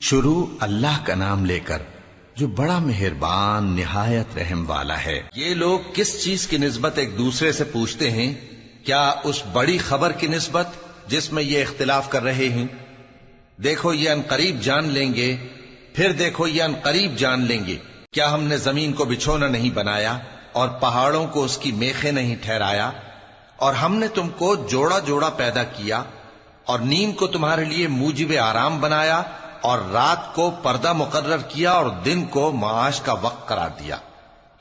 شروع اللہ کا نام لے کر جو بڑا مہربان نہایت رحم والا ہے۔ یہ لوگ کس چیز کی نسبت ایک دوسرے سے پوچھتے ہیں؟ کیا اس بڑی خبر کی نسبت جس میں یہ اختلاف کر رہے ہیں؟ دیکھو یہ انقریب جان لیں گے، پھر دیکھو یہ انقریب جان لیں گے۔ کیا ہم نے زمین کو بچھونا نہیں بنایا اور پہاڑوں کو اس کی میخیں نہیں ٹھہرایا؟ اور ہم نے تم کو جوڑا جوڑا پیدا کیا اور نیند کو تمہارے لیے موجب آرام بنایا اور رات کو پردہ مقرر کیا اور دن کو معاش کا وقت قرار دیا،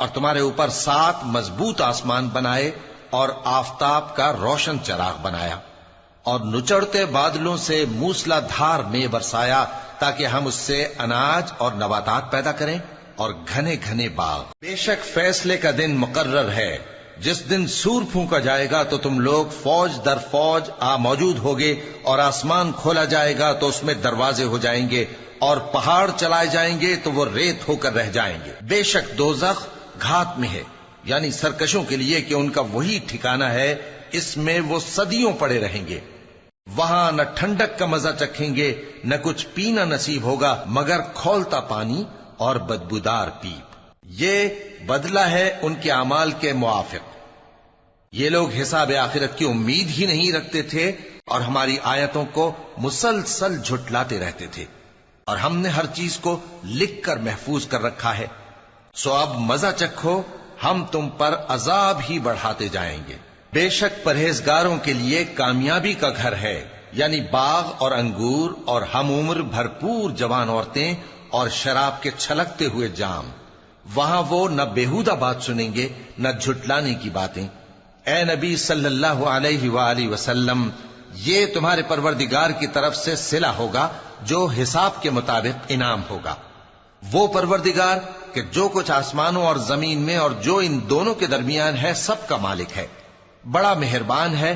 اور تمہارے اوپر 7 مضبوط آسمان بنائے اور آفتاب کا روشن چراغ بنایا، اور نچڑتے بادلوں سے موسلا دھار میں برسایا تاکہ ہم اس سے اناج اور نباتات پیدا کریں اور گھنے گھنے باغ۔ بے شک فیصلے کا دن مقرر ہے، جس دن سور پھونکا جائے گا تو تم لوگ فوج در فوج موجود ہوگے، اور آسمان کھولا جائے گا تو اس میں دروازے ہو جائیں گے، اور پہاڑ چلائے جائیں گے تو وہ ریت ہو کر رہ جائیں گے۔ بے شک دوزخ گھات میں ہے، یعنی سرکشوں کے لیے کہ ان کا وہی ٹھکانہ ہے، اس میں وہ صدیوں پڑے رہیں گے۔ وہاں نہ ٹھنڈک کا مزہ چکھیں گے، نہ کچھ پینا نصیب ہوگا مگر کھولتا پانی اور بدبودار پیپ۔ یہ بدلہ ہے ان کے اعمال کے موافق۔ یہ لوگ حساب آخرت کی امید ہی نہیں رکھتے تھے اور ہماری آیتوں کو مسلسل جھٹلاتے رہتے تھے، اور ہم نے ہر چیز کو لکھ کر محفوظ کر رکھا ہے۔ سو اب مزہ چکھو، ہم تم پر عذاب ہی بڑھاتے جائیں گے۔ بے شک پرہیزگاروں کے لیے کامیابی کا گھر ہے، یعنی باغ اور انگور اور ہم عمر بھرپور جوان عورتیں اور شراب کے چھلکتے ہوئے جام۔ وہاں وہ نہ بیہودہ بات سنیں گے نہ جھٹلانے کی باتیں۔ اے نبی صلی اللہ علیہ وآلہ وسلم، یہ تمہارے پروردگار کی طرف سے صلہ ہوگا جو حساب کے مطابق انعام ہوگا۔ وہ پروردگار کہ جو کچھ آسمانوں اور زمین میں اور جو ان دونوں کے درمیان ہے سب کا مالک ہے، بڑا مہربان ہے،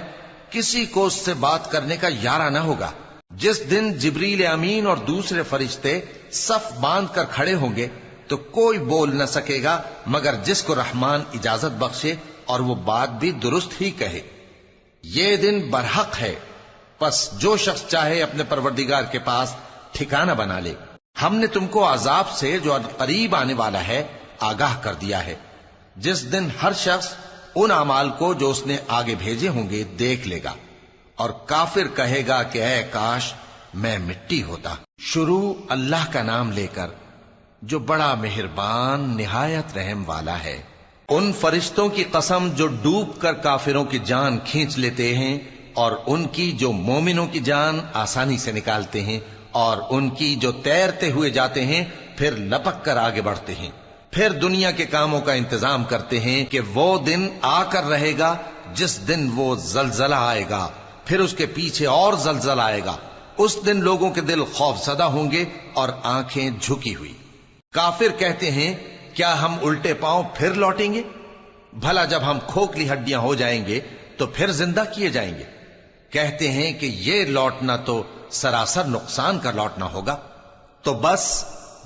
کسی کو اس سے بات کرنے کا یارہ نہ ہوگا۔ جس دن جبریل امین اور دوسرے فرشتے صف باندھ کر کھڑے ہوں گے تو کوئی بول نہ سکے گا مگر جس کو رحمان اجازت بخشے اور وہ بات بھی درست ہی کہے۔ یہ دن برحق ہے، پس جو شخص چاہے اپنے پروردگار کے پاس ٹھکانہ بنا لے۔ ہم نے تم کو عذاب سے جو قریب آنے والا ہے آگاہ کر دیا ہے، جس دن ہر شخص ان اعمال کو جو اس نے آگے بھیجے ہوں گے دیکھ لے گا، اور کافر کہے گا کہ اے کاش میں مٹی ہوتا۔ شروع اللہ کا نام لے کر جو بڑا مہربان نہایت رحم والا ہے۔ ان فرشتوں کی قسم جو ڈوب کر کافروں کی جان کھینچ لیتے ہیں، اور ان کی جو مومنوں کی جان آسانی سے نکالتے ہیں، اور ان کی جو تیرتے ہوئے جاتے ہیں پھر لپک کر آگے بڑھتے ہیں، پھر دنیا کے کاموں کا انتظام کرتے ہیں کہ وہ دن آ کر رہے گا جس دن وہ زلزلہ آئے گا، پھر اس کے پیچھے اور زلزلہ آئے گا۔ اس دن لوگوں کے دل خوف زدہ ہوں گے اور آنکھیں جھکی ہوئی۔ کافر کہتے ہیں کیا ہم الٹے پاؤں پھر لوٹیں گے؟ بھلا جب ہم کھوکھلی ہڈیاں ہو جائیں گے تو پھر زندہ کیے جائیں گے؟ کہتے ہیں کہ یہ لوٹنا تو سراسر نقصان کا لوٹنا ہوگا۔ تو بس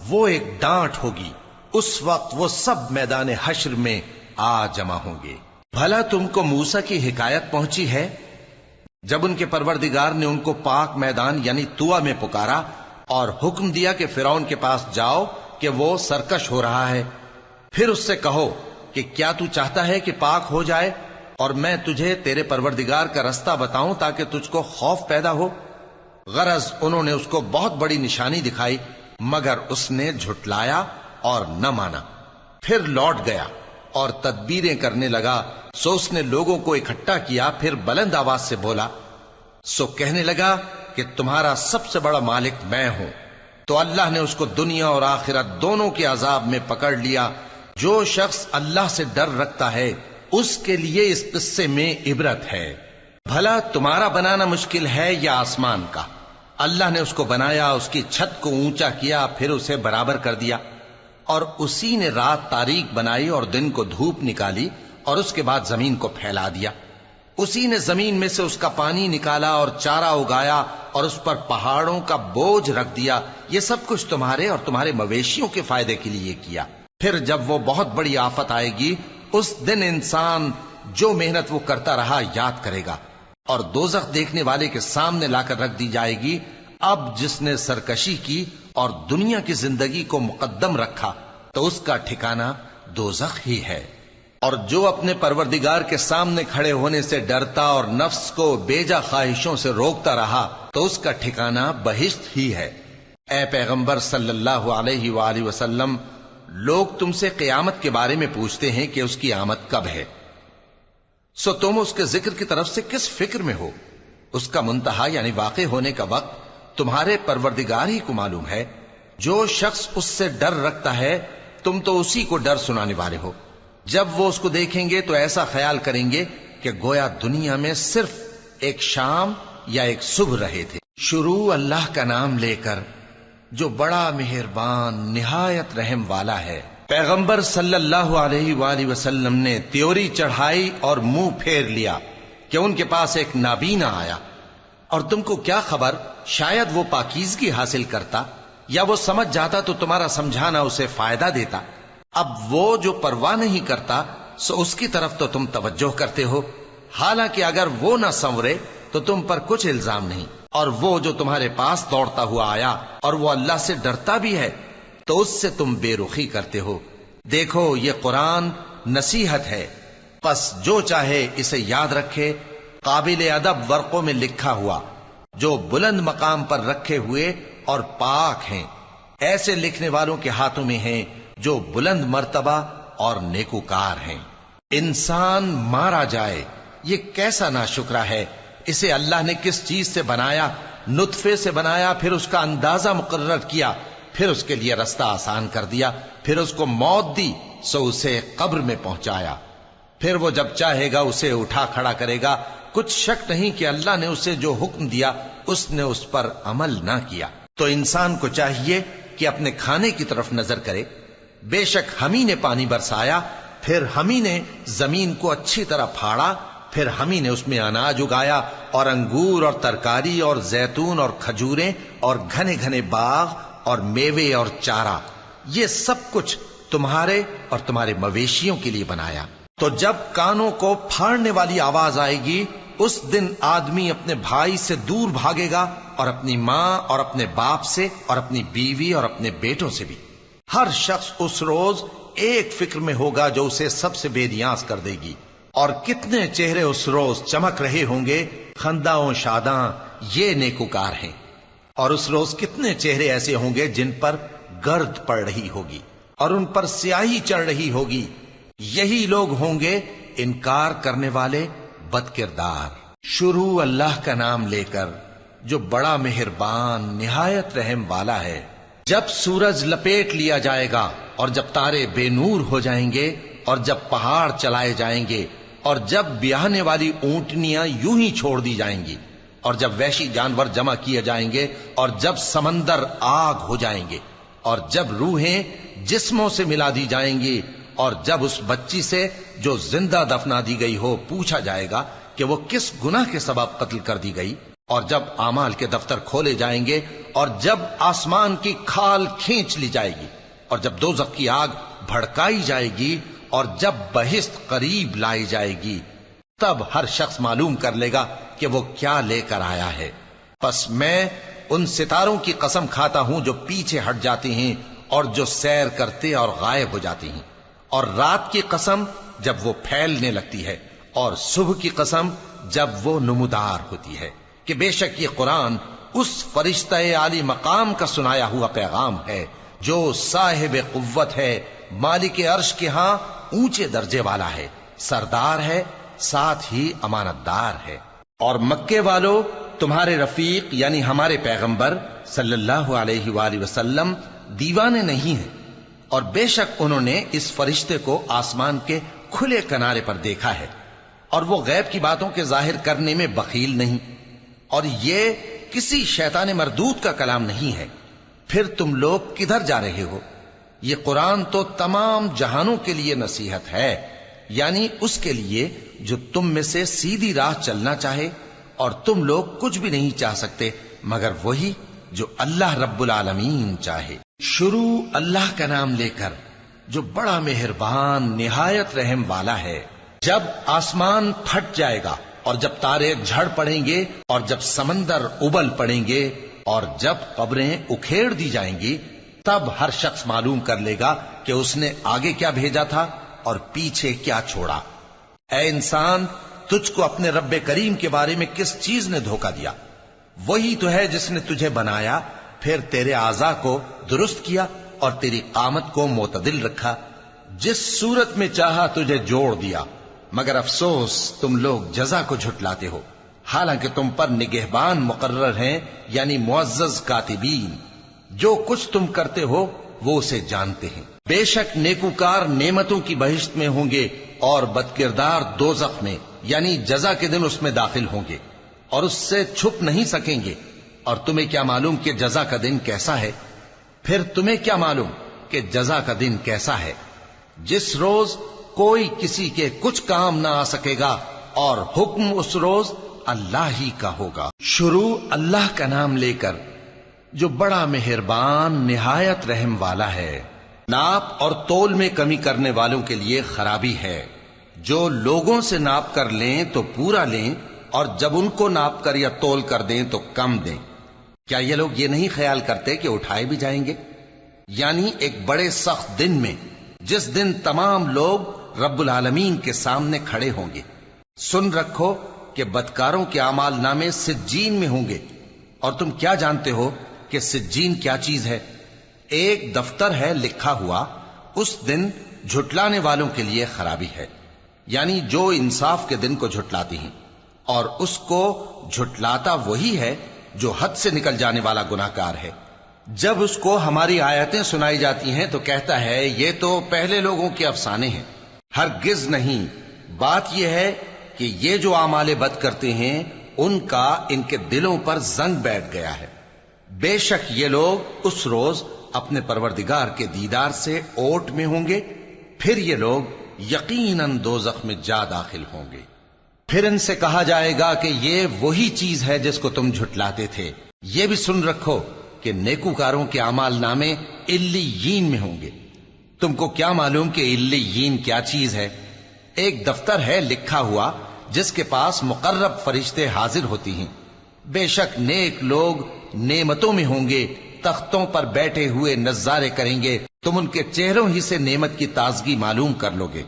وہ ایک ڈانٹ ہوگی، اس وقت وہ سب میدان حشر میں آ جمع ہوں گے۔ بھلا تم کو موسیٰ کی حکایت پہنچی ہے جب ان کے پروردگار نے ان کو پاک میدان یعنی طویٰ میں پکارا اور حکم دیا کہ فرعون کے پاس جاؤ کہ وہ سرکش ہو رہا ہے، پھر اس سے کہو کہ کیا تو چاہتا ہے کہ پاک ہو جائے اور میں تجھے تیرے پروردگار کا رستہ بتاؤں تاکہ تجھ کو خوف پیدا ہو؟ غرض انہوں نے اس کو بہت بڑی نشانی دکھائی مگر اس نے جھٹلایا اور نہ مانا، پھر لوٹ گیا اور تدبیریں کرنے لگا۔ سو اس نے لوگوں کو اکٹھا کیا، پھر بلند آواز سے بولا، سو کہنے لگا کہ تمہارا سب سے بڑا مالک میں ہوں۔ تو اللہ نے اس کو دنیا اور آخرت دونوں کے عذاب میں پکڑ لیا۔ جو شخص اللہ سے ڈر رکھتا ہے اس کے لیے اس قصے میں عبرت ہے۔ بھلا تمہارا بنانا مشکل ہے یا آسمان کا؟ اللہ نے اس کو بنایا، اس کی چھت کو اونچا کیا، پھر اسے برابر کر دیا، اور اسی نے رات تاریک بنائی اور دن کو دھوپ نکالی، اور اس کے بعد زمین کو پھیلا دیا۔ اسی نے زمین میں سے اس کا پانی نکالا اور چارہ اگایا اور اس پر پہاڑوں کا بوجھ رکھ دیا۔ یہ سب کچھ تمہارے اور تمہارے مویشیوں کے فائدے کے لیے کیا۔ پھر جب وہ بہت بڑی آفت آئے گی اس دن انسان جو محنت وہ کرتا رہا یاد کرے گا، اور دوزخ دیکھنے والے کے سامنے لا کر رکھ دی جائے گی۔ اب جس نے سرکشی کی اور دنیا کی زندگی کو مقدم رکھا تو اس کا ٹھکانہ دوزخ ہی ہے، اور جو اپنے پروردگار کے سامنے کھڑے ہونے سے ڈرتا اور نفس کو بیجا خواہشوں سے روکتا رہا تو اس کا ٹھکانہ بہشت ہی ہے۔ اے پیغمبر صلی اللہ علیہ وآلہ وسلم، لوگ تم سے قیامت کے بارے میں پوچھتے ہیں کہ اس کی آمد کب ہے، سو تم اس کے ذکر کی طرف سے کس فکر میں ہو؟ اس کا منتہا یعنی واقع ہونے کا وقت تمہارے پروردگار ہی کو معلوم ہے۔ جو شخص اس سے ڈر رکھتا ہے تم تو اسی کو ڈر سنانے والے ہو۔ جب وہ اس کو دیکھیں گے تو ایسا خیال کریں گے کہ گویا دنیا میں صرف ایک شام یا ایک صبح رہے تھے۔ شروع اللہ کا نام لے کر جو بڑا مہربان نہایت رحم والا ہے۔ پیغمبر صلی اللہ علیہ وآلہ وسلم نے تیوری چڑھائی اور منہ پھیر لیا کہ ان کے پاس ایک نابینا آیا، اور تم کو کیا خبر، شاید وہ پاکیزگی حاصل کرتا یا وہ سمجھ جاتا تو تمہارا سمجھانا اسے فائدہ دیتا۔ اب وہ جو پرواہ نہیں کرتا سو اس کی طرف تو تم توجہ کرتے ہو، حالانکہ اگر وہ نہ سنورے تو تم پر کچھ الزام نہیں۔ اور وہ جو تمہارے پاس دوڑتا ہوا آیا اور وہ اللہ سے ڈرتا بھی ہے تو اس سے تم بے رخی کرتے ہو۔ دیکھو یہ قرآن نصیحت ہے، پس جو چاہے اسے یاد رکھے۔ قابل ادب ورقوں میں لکھا ہوا، جو بلند مقام پر رکھے ہوئے اور پاک ہیں، ایسے لکھنے والوں کے ہاتھوں میں ہیں جو بلند مرتبہ اور نیکوکار ہیں۔ انسان مارا جائے، یہ کیسا ناشکرا ہے۔ اسے اللہ نے کس چیز سے بنایا؟ نطفے سے بنایا، پھر اس کا اندازہ مقرر کیا، پھر اس کے لیے رستہ آسان کر دیا، پھر اس کو موت دی سو اسے قبر میں پہنچایا، پھر وہ جب چاہے گا اسے اٹھا کھڑا کرے گا۔ کچھ شک نہیں کہ اللہ نے اسے جو حکم دیا اس نے اس پر عمل نہ کیا۔ تو انسان کو چاہیے کہ اپنے کھانے کی طرف نظر کرے۔ بے شک ہم ہی نے پانی برسایا، پھر ہم ہی نے زمین کو اچھی طرح پھاڑا، پھر ہم ہی نے اس میں اناج اگایا اور انگور اور ترکاری اور زیتون اور کھجوریں اور گھنے گھنے باغ اور میوے اور چارہ، یہ سب کچھ تمہارے اور تمہارے مویشیوں کے لیے بنایا۔ تو جب کانوں کو پھاڑنے والی آواز آئے گی اس دن آدمی اپنے بھائی سے دور بھاگے گا، اور اپنی ماں اور اپنے باپ سے اور اپنی بیوی اور اپنے بیٹوں سے بھی۔ ہر شخص اس روز ایک فکر میں ہوگا جو اسے سب سے بے نیاز کر دے گی۔ اور کتنے چہرے اس روز چمک رہے ہوں گے، خنداں و شاداں، یہ نیکوکار ہیں۔ اور اس روز کتنے چہرے ایسے ہوں گے جن پر گرد پڑ رہی ہوگی اور ان پر سیاہی چڑھ رہی ہوگی، یہی لوگ ہوں گے انکار کرنے والے بد کردار۔ شروع اللہ کا نام لے کر جو بڑا مہربان نہایت رحم والا ہے۔ جب سورج لپیٹ لیا جائے گا اور جب تارے بے نور ہو جائیں گے اور جب پہاڑ چلائے جائیں گے اور جب بیاہنے والی اونٹنیاں یوں ہی چھوڑ دی جائیں گی اور جب وحشی جانور جمع کیے جائیں گے اور جب سمندر آگ ہو جائیں گے اور جب روحیں جسموں سے ملا دی جائیں گی اور جب اس بچی سے جو زندہ دفنا دی گئی ہو پوچھا جائے گا کہ وہ کس گناہ کے سبب قتل کر دی گئی، اور جب اعمال کے دفتر کھولے جائیں گے اور جب آسمان کی کھال کھینچ لی جائے گی اور جب دوزخ کی آگ بھڑکائی جائے گی اور جب بہشت قریب لائی جائے گی، تب ہر شخص معلوم کر لے گا کہ وہ کیا لے کر آیا ہے۔ پس میں ان ستاروں کی قسم کھاتا ہوں جو پیچھے ہٹ جاتی ہیں اور جو سیر کرتے اور غائب ہو جاتی ہیں، اور رات کی قسم جب وہ پھیلنے لگتی ہے، اور صبح کی قسم جب وہ نمودار ہوتی ہے، کہ بے شک یہ قرآن اس فرشتہ عالی مقام کا سنایا ہوا پیغام ہے جو صاحب قوت ہے، مالک عرش کے ہاں اونچے درجے والا ہے، سردار ہے، ساتھ ہی امانت دار ہے۔ اور مکے والو، تمہارے رفیق یعنی ہمارے پیغمبر صلی اللہ علیہ وآلہ وسلم دیوانے نہیں ہیں، اور بے شک انہوں نے اس فرشتے کو آسمان کے کھلے کنارے پر دیکھا ہے، اور وہ غیب کی باتوں کے ظاہر کرنے میں بخیل نہیں، اور یہ کسی شیطان مردود کا کلام نہیں ہے۔ پھر تم لوگ کدھر جا رہے ہو؟ یہ قرآن تو تمام جہانوں کے لیے نصیحت ہے، یعنی اس کے لیے جو تم میں سے سیدھی راہ چلنا چاہے، اور تم لوگ کچھ بھی نہیں چاہ سکتے مگر وہی جو اللہ رب العالمین چاہے۔ شروع اللہ کا نام لے کر جو بڑا مہربان نہایت رحم والا ہے۔ جب آسمان پھٹ جائے گا اور جب تارے جھڑ پڑیں گے اور جب سمندر ابل پڑیں گے اور جب قبریں اکھیڑ دی جائیں گی تب ہر شخص معلوم کر لے گا کہ اس نے آگے کیا بھیجا تھا اور پیچھے کیا چھوڑا۔ اے انسان، تجھ کو اپنے رب کریم کے بارے میں کس چیز نے دھوکہ دیا؟ وہی تو ہے جس نے تجھے بنایا، پھر تیرے اعضاء کو درست کیا اور تیری قامت کو معتدل رکھا، جس صورت میں چاہا تجھے جوڑ دیا، مگر افسوس تم لوگ جزا کو جھٹلاتے ہو، حالانکہ تم پر نگہبان مقرر ہیں، یعنی معزز کاتبین، جو کچھ تم کرتے ہو وہ اسے جانتے ہیں۔ بے شک نیکوکار نعمتوں کی بہشت میں ہوں گے اور بدکردار دوزخ میں، یعنی جزا کے دن اس میں داخل ہوں گے اور اس سے چھپ نہیں سکیں گے۔ اور تمہیں کیا معلوم کہ جزا کا دن کیسا ہے؟ پھر تمہیں کیا معلوم کہ جزا کا دن کیسا ہے؟ جس روز کوئی کسی کے کچھ کام نہ آ سکے گا اور حکم اس روز اللہ ہی کا ہوگا۔ شروع اللہ کا نام لے کر جو بڑا مہربان نہایت رحم والا ہے۔ ناپ اور تول میں کمی کرنے والوں کے لیے خرابی ہے، جو لوگوں سے ناپ کر لیں تو پورا لیں اور جب ان کو ناپ کر یا تول کر دیں تو کم دیں۔ کیا یہ لوگ یہ نہیں خیال کرتے کہ اٹھائے بھی جائیں گے؟ یعنی ایک بڑے سخت دن میں، جس دن تمام لوگ رب العالمین کے سامنے کھڑے ہوں گے۔ سن رکھو کہ بدکاروں کے اعمال نامے سجین میں ہوں گے، اور تم کیا جانتے ہو کہ سجین کیا چیز ہے؟ ایک دفتر ہے لکھا ہوا، اس دن جھٹلانے والوں کے لیے خرابی ہے، یعنی جو انصاف کے دن کو جھٹلاتی ہیں، اور اس کو جھٹلاتا وہی ہے جو حد سے نکل جانے والا گناہگار ہے۔ جب اس کو ہماری آیتیں سنائی جاتی ہیں تو کہتا ہے یہ تو پہلے لوگوں کے افسانے ہیں۔ ہرگز نہیں، بات یہ ہے کہ یہ جو اعمال بد کرتے ہیں ان کا ان کے دلوں پر زنگ بیٹھ گیا ہے۔ بے شک یہ لوگ اس روز اپنے پروردگار کے دیدار سے اوٹ میں ہوں گے، پھر یہ لوگ یقیناً دوزخ میں جا داخل ہوں گے۔ پھر ان سے کہا جائے گا کہ یہ وہی چیز ہے جس کو تم جھٹلاتے تھے۔ یہ بھی سن رکھو کہ نیکوکاروں کے اعمال نامے علیین میں ہوں گے۔ تم کو کیا معلوم کہ علیین کیا چیز ہے؟ ایک دفتر ہے لکھا ہوا جس کے پاس مقرب فرشتے حاضر ہوتی ہیں۔ بے شک نیک لوگ نعمتوں میں ہوں گے، تختوں پر بیٹھے ہوئے نظارے کریں گے، تم ان کے چہروں ہی سے نعمت کی تازگی معلوم کر لو گے۔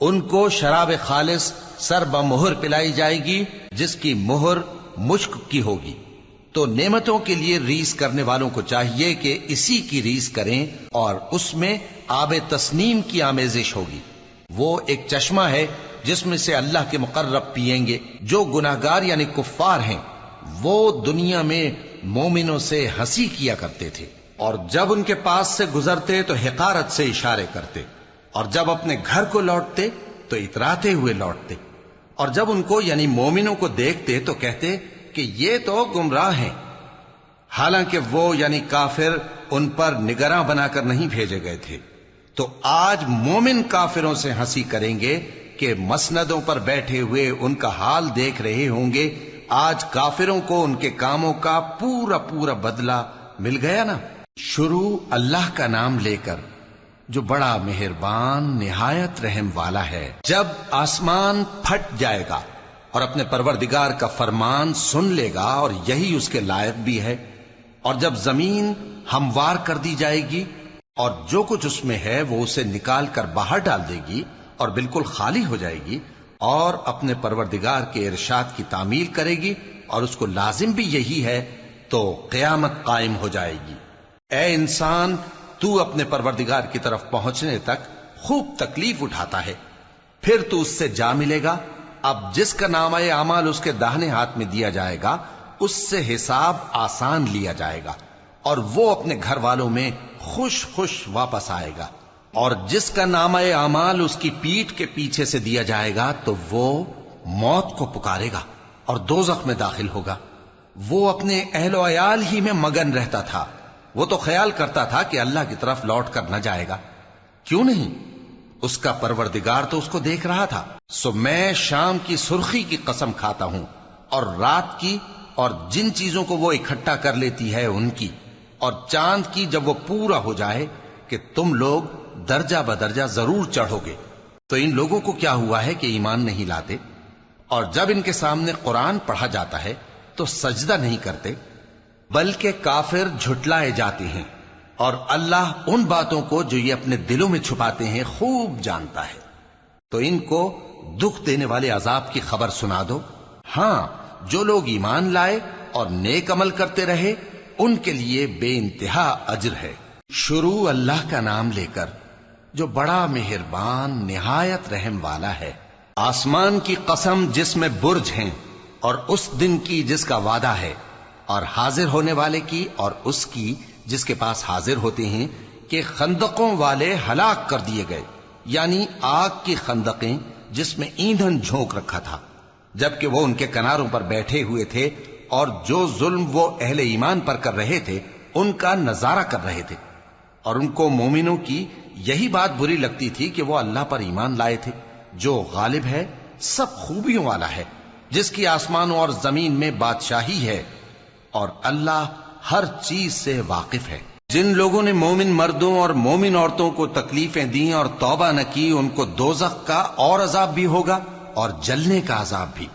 ان کو شراب خالص سر بمہر پلائی جائے گی جس کی مہر مشک کی ہوگی۔ تو نعمتوں کے لیے ریس کرنے والوں کو چاہیے کہ اسی کی ریس کریں، اور اس میں آب تسنیم کی آمیزش ہوگی۔ وہ ایک چشمہ ہے جس میں سے اللہ کے مقرب پیئیں گے۔ جو گناہگار یعنی کفار ہیں وہ دنیا میں مومنوں سے ہنسی کیا کرتے تھے، اور جب ان کے پاس سے گزرتے تو حقارت سے اشارے کرتے، اور جب اپنے گھر کو لوٹتے تو اتراتے ہوئے لوٹتے، اور جب ان کو یعنی مومنوں کو دیکھتے تو کہتے کہ یہ تو گمراہ ہیں، حالانکہ وہ یعنی کافر ان پر نگراں بنا کر نہیں بھیجے گئے تھے۔ تو آج مومن کافروں سے ہنسی کریں گے کہ مسندوں پر بیٹھے ہوئے ان کا حال دیکھ رہے ہوں گے۔ آج کافروں کو ان کے کاموں کا پورا پورا بدلہ مل گیا نا۔ شروع اللہ کا نام لے کر جو بڑا مہربان نہایت رحم والا ہے۔ جب آسمان پھٹ جائے گا اور اپنے پروردگار کا فرمان سن لے گا، اور یہی اس کے لائق بھی ہے، اور جب زمین ہموار کر دی جائے گی اور جو کچھ اس میں ہے وہ اسے نکال کر باہر ڈال دے گی اور بالکل خالی ہو جائے گی، اور اپنے پروردگار کے ارشاد کی تعمیل کرے گی، اور اس کو لازم بھی یہی ہے، تو قیامت قائم ہو جائے گی۔ اے انسان، تو اپنے پروردگار کی طرف پہنچنے تک خوب تکلیف اٹھاتا ہے، پھر تو اس سے جا ملے گا۔ اب جس کا نامہ اعمال اس کے داہنے ہاتھ میں دیا جائے گا اس سے حساب آسان لیا جائے گا، اور وہ اپنے گھر والوں میں خوش خوش واپس آئے گا۔ اور جس کا نامہ اعمال اس کی پیٹھ کے پیچھے سے دیا جائے گا تو وہ موت کو پکارے گا اور دوزخ میں داخل ہوگا۔ وہ اپنے اہل و عیال ہی میں مگن رہتا تھا، وہ تو خیال کرتا تھا کہ اللہ کی طرف لوٹ کر نہ جائے گا، کیوں نہیں؟ اس کا پروردگار تو اس کو دیکھ رہا تھا۔ سو میں شام کی سرخی کی قسم کھاتا ہوں، اور رات کی، اور جن چیزوں کو وہ اکٹھا کر لیتی ہے ان کی، اور چاند کی جب وہ پورا ہو جائے، کہ تم لوگ درجہ بدرجہ ضرور چڑھو گے۔ تو ان لوگوں کو کیا ہوا ہے کہ ایمان نہیں لاتے؟ اور جب ان کے سامنے قرآن پڑھا جاتا ہے تو سجدہ نہیں کرتے۔ بلکہ کافر جھٹلائے جاتے ہیں، اور اللہ ان باتوں کو جو یہ اپنے دلوں میں چھپاتے ہیں خوب جانتا ہے۔ تو ان کو دکھ دینے والے عذاب کی خبر سنا دو۔ ہاں، جو لوگ ایمان لائے اور نیک عمل کرتے رہے ان کے لیے بے انتہا اجر ہے۔ شروع اللہ کا نام لے کر جو بڑا مہربان نہایت رحم والا ہے۔ آسمان کی قسم جس میں برج ہیں، اور اس دن کی جس کا وعدہ ہے، اور حاضر ہونے والے کی اور اس کی جس کے پاس حاضر ہوتے ہیں، کہ خندقوں والے ہلاک کر دیے گئے، یعنی آگ کی خندقیں جس میں ایندھن جھونک رکھا تھا، جبکہ وہ ان کے کناروں پر بیٹھے ہوئے تھے، اور جو ظلم وہ اہل ایمان پر کر رہے تھے ان کا نظارہ کر رہے تھے، اور ان کو مومنوں کی یہی بات بری لگتی تھی کہ وہ اللہ پر ایمان لائے تھے، جو غالب ہے، سب خوبیوں والا ہے، جس کی آسمانوں اور زمین میں بادشاہی ہے، اور اللہ ہر چیز سے واقف ہے۔ جن لوگوں نے مومن مردوں اور مومن عورتوں کو تکلیفیں دیں اور توبہ نہ کی، ان کو دوزخ کا اور عذاب بھی ہوگا اور جلنے کا عذاب بھی،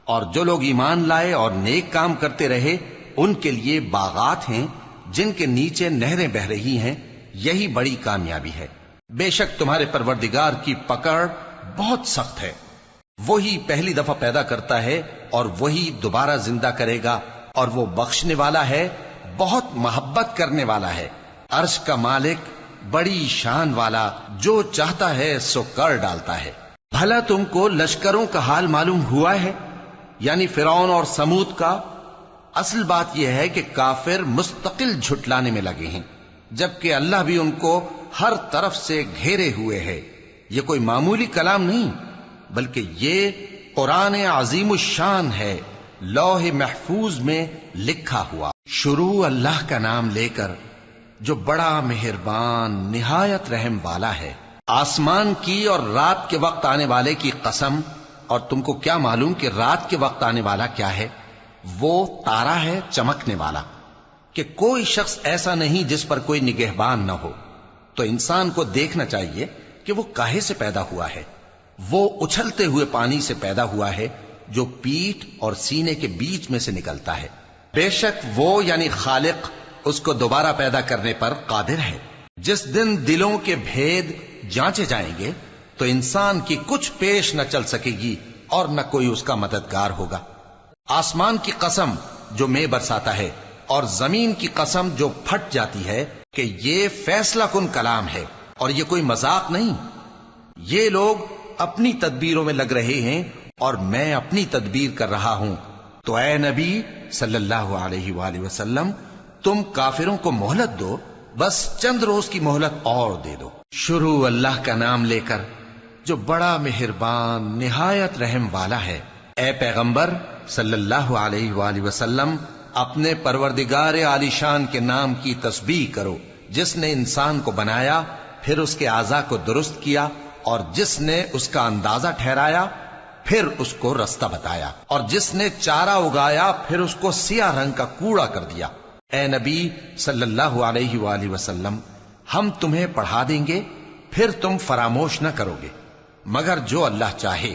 اور جو لوگ ایمان لائے اور نیک کام کرتے رہے ان کے لیے باغات ہیں جن کے نیچے نہریں بہ رہی ہیں، یہی بڑی کامیابی ہے۔ بے شک تمہارے پروردگار کی پکڑ بہت سخت ہے، وہی پہلی دفعہ پیدا کرتا ہے اور وہی دوبارہ زندہ کرے گا، اور وہ بخشنے والا ہے، بہت محبت کرنے والا ہے، عرش کا مالک، بڑی شان والا، جو چاہتا ہے سو کر ڈالتا ہے۔ بھلا تم کو لشکروں کا حال معلوم ہوا ہے، یعنی فرعون اور سمود کا؟ اصل بات یہ ہے کہ کافر مستقل جھٹلانے میں لگے ہیں، جبکہ اللہ بھی ان کو ہر طرف سے گھیرے ہوئے ہے۔ یہ کوئی معمولی کلام نہیں، بلکہ یہ قرآن عظیم الشان ہے، لوح محفوظ میں لکھا ہوا۔ شروع اللہ کا نام لے کر جو بڑا مہربان نہایت رحم والا ہے۔ آسمان کی اور رات کے وقت آنے والے کی قسم، اور تم کو کیا معلوم کہ رات کے وقت آنے والا کیا ہے؟ وہ تارا ہے چمکنے والا، کہ کوئی شخص ایسا نہیں جس پر کوئی نگہبان نہ ہو۔ تو انسان کو دیکھنا چاہیے کہ وہ کاہے سے پیدا ہوا ہے۔ وہ اچھلتے ہوئے پانی سے پیدا ہوا ہے جو پیٹھ اور سینے کے بیچ میں سے نکلتا ہے۔ بے شک وہ یعنی خالق اس کو دوبارہ پیدا کرنے پر قادر ہے۔ جس دن دلوں کے بھید جانچے جائیں گے تو انسان کی کچھ پیش نہ چل سکے گی اور نہ کوئی اس کا مددگار ہوگا۔ آسمان کی قسم جو مے برساتا ہے، اور زمین کی قسم جو پھٹ جاتی ہے، کہ یہ فیصلہ کن کلام ہے اور یہ کوئی مذاق نہیں۔ یہ لوگ اپنی تدبیروں میں لگ رہے ہیں اور میں اپنی تدبیر کر رہا ہوں۔ تو اے نبی صلی اللہ علیہ وآلہ وسلم، تم کافروں کو مہلت دو، بس چند روز کی مہلت اور دے دو۔ شروع اللہ کا نام لے کر جو بڑا مہربان نہایت رحم والا ہے۔ اے پیغمبر صلی اللہ علیہ وآلہ وسلم، اپنے پروردگار عالی شان کے نام کی تسبیح کرو، جس نے انسان کو بنایا، پھر اس کے اعضاء کو درست کیا، اور جس نے اس کا اندازہ ٹھہرایا، پھر اس کو رستہ بتایا، اور جس نے چارہ اگایا، پھر اس کو سیاہ رنگ کا کوڑا کر دیا۔ اے نبی صلی اللہ علیہ وآلہ وسلم، ہم تمہیں پڑھا دیں گے، پھر تم فراموش نہ کرو گے، مگر جو اللہ چاہے۔